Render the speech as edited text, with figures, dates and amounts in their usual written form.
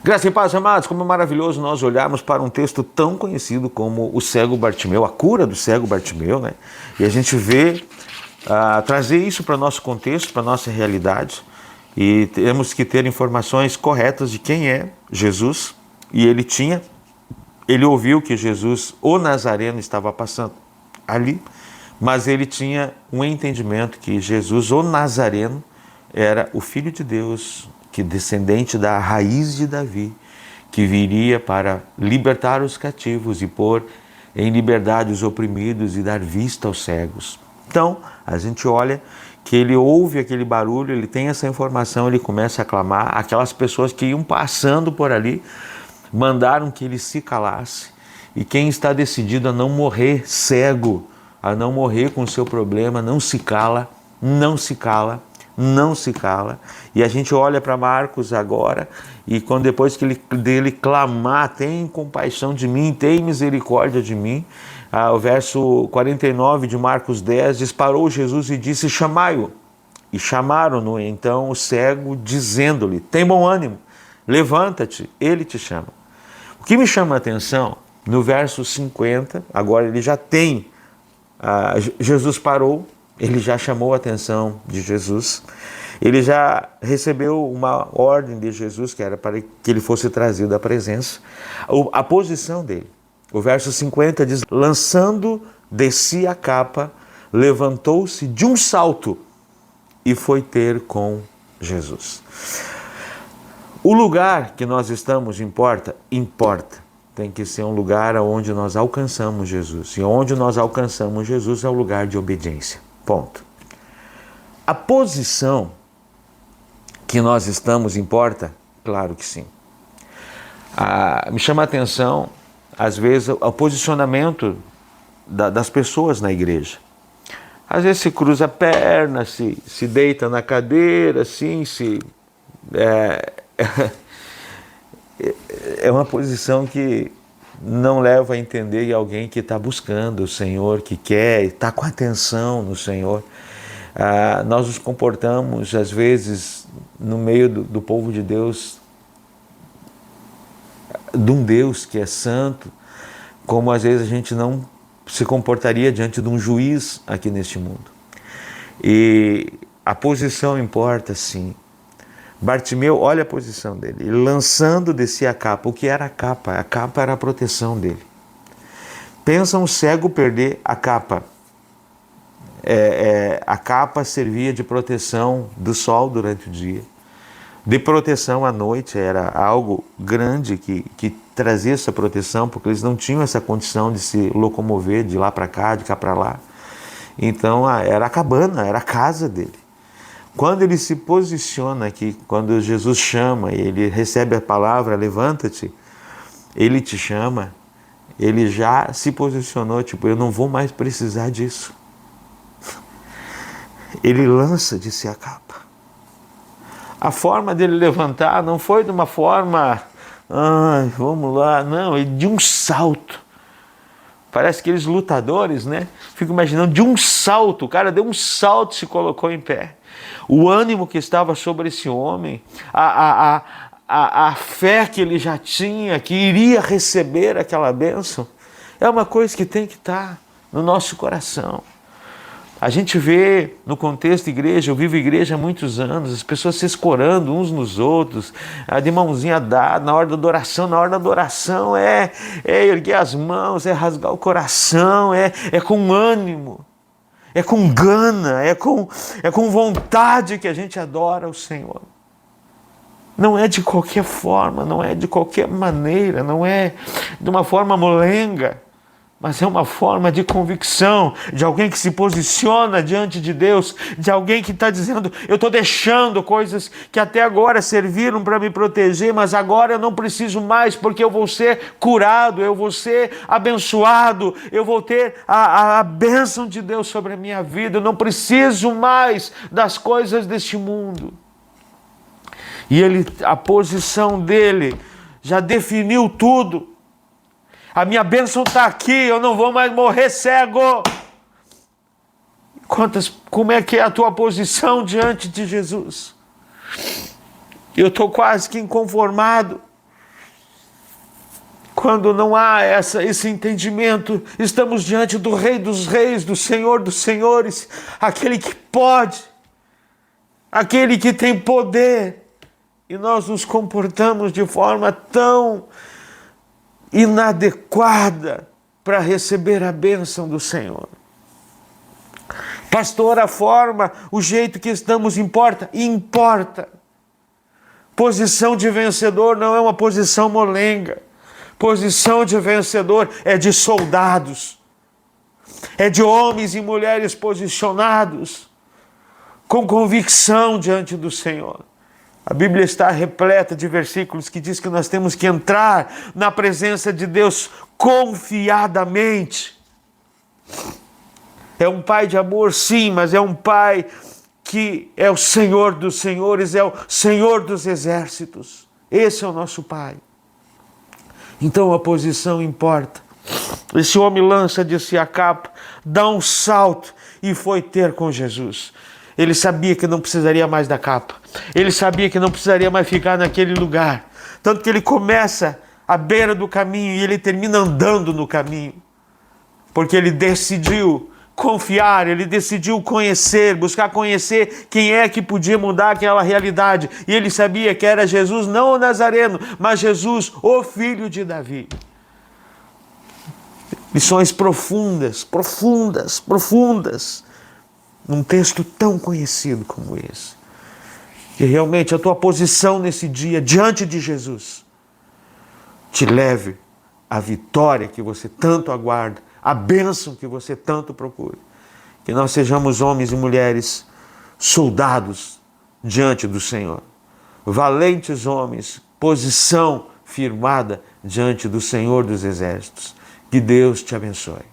Graça e paz, amados, como é maravilhoso nós olharmos para um texto tão conhecido como o cego Bartimeu, a cura do cego Bartimeu, né? E a gente vê, trazer isso para o nosso contexto, para a nossa realidade, e temos que ter informações corretas de quem é Jesus, e ele ouviu que Jesus, o Nazareno, estava passando ali, mas ele tinha um entendimento que Jesus, o Nazareno, era o Filho de Deus, que descendente da raiz de Davi, que viria para libertar os cativos e pôr em liberdade os oprimidos e dar vista aos cegos. Então, a gente olha que ele ouve aquele barulho, ele tem essa informação, ele começa a clamar. Aquelas pessoas que iam passando por ali mandaram que ele se calasse. E quem está decidido a não morrer cego, a não morrer com o seu problema, não se cala, não se cala. Não se cala. E a gente olha para Marcos agora, e quando depois que dele clamar, tem compaixão de mim, tem misericórdia de mim, o verso 49 de Marcos 10, disparou Jesus e disse, chamai-o. E chamaram-no então o cego, dizendo-lhe, tem bom ânimo, levanta-te, ele te chama. O que me chama a atenção, no verso 50, agora ele já tem, Jesus parou, ele já chamou a atenção de Jesus, ele já recebeu uma ordem de Jesus, que era para que ele fosse trazido à presença. A posição dele, o verso 50 diz, lançando de si a capa, levantou-se de um salto e foi ter com Jesus. O lugar que nós estamos importa? Importa. Tem que ser um lugar onde nós alcançamos Jesus. E onde nós alcançamos Jesus é o lugar de obediência. Ponto. A posição que nós estamos importa? Claro que sim. Me chama a atenção, às vezes, o posicionamento das pessoas na igreja. Às vezes se cruza a perna, se deita na cadeira, assim, é uma posição que não leva a entender alguém que está buscando o Senhor, que quer, está com atenção no Senhor. Nós nos comportamos, às vezes, no meio do povo de Deus, de um Deus que é santo, como às vezes a gente não se comportaria diante de um juiz aqui neste mundo. E a posição importa, sim. Bartimeu, olha a posição dele, ele lançando de si a capa. O que era a capa? A capa era a proteção dele. Pensa um cego perder a capa. A capa servia de proteção do sol durante o dia, de proteção à noite, era algo grande que trazia essa proteção, porque eles não tinham essa condição de se locomover de lá para cá, de cá para lá. Então era a cabana, era a casa dele. Quando ele se posiciona aqui, quando Jesus chama, ele recebe a palavra, levanta-te, ele te chama, ele já se posicionou, tipo, eu não vou mais precisar disso. Ele lança de si a capa. A forma dele levantar não foi de uma forma, vamos lá, não, ele de um salto. Parece aqueles lutadores, né? Fico imaginando, de um salto, o cara deu um salto e se colocou em pé. O ânimo que estava sobre esse homem, a fé que ele já tinha, que iria receber aquela bênção, é uma coisa que tem que estar no nosso coração. A gente vê no contexto de igreja, eu vivo igreja há muitos anos, as pessoas se escorando uns nos outros, de mãozinha dada, na hora da adoração é erguer as mãos, é rasgar o coração, é com ânimo, é com gana, é com vontade que a gente adora o Senhor. Não é de qualquer forma, não é de qualquer maneira, não é de uma forma molenga, mas é uma forma de convicção, de alguém que se posiciona diante de Deus, de alguém que está dizendo, eu estou deixando coisas que até agora serviram para me proteger, mas agora eu não preciso mais, porque eu vou ser curado, eu vou ser abençoado, eu vou ter a bênção de Deus sobre a minha vida, eu não preciso mais das coisas deste mundo. E a posição dele já definiu tudo. A minha bênção está aqui, eu não vou mais morrer cego. Como é que é a tua posição diante de Jesus? Eu estou quase que inconformado. quando não há esse entendimento, estamos diante do Rei dos Reis, do Senhor dos Senhores, aquele que pode, aquele que tem poder, e nós nos comportamos de forma tão inadequada para receber a bênção do Senhor. Pastor, a forma, o jeito que estamos importa? Importa. Posição de vencedor não é uma posição molenga. Posição de vencedor é de soldados, é de homens e mulheres posicionados, com convicção diante do Senhor. A Bíblia está repleta de versículos que diz que nós temos que entrar na presença de Deus confiadamente. É um Pai de amor, sim, mas é um Pai que é o Senhor dos Senhores, é o Senhor dos Exércitos. Esse é o nosso Pai. Então a posição importa. Esse homem lança de si a capa, dá um salto e foi ter com Jesus. Ele sabia que não precisaria mais da capa. Ele sabia que não precisaria mais ficar naquele lugar. Tanto que ele começa à beira do caminho e ele termina andando no caminho. Porque ele decidiu confiar, ele decidiu conhecer, buscar conhecer quem é que podia mudar aquela realidade. E ele sabia que era Jesus, não o Nazareno, mas Jesus, o filho de Davi. Lições profundas, profundas, profundas, num texto tão conhecido como esse. Que realmente a tua posição nesse dia, diante de Jesus, te leve à vitória que você tanto aguarda, a bênção que você tanto procura. Que nós sejamos homens e mulheres soldados diante do Senhor. Valentes homens, posição firmada diante do Senhor dos Exércitos. Que Deus te abençoe.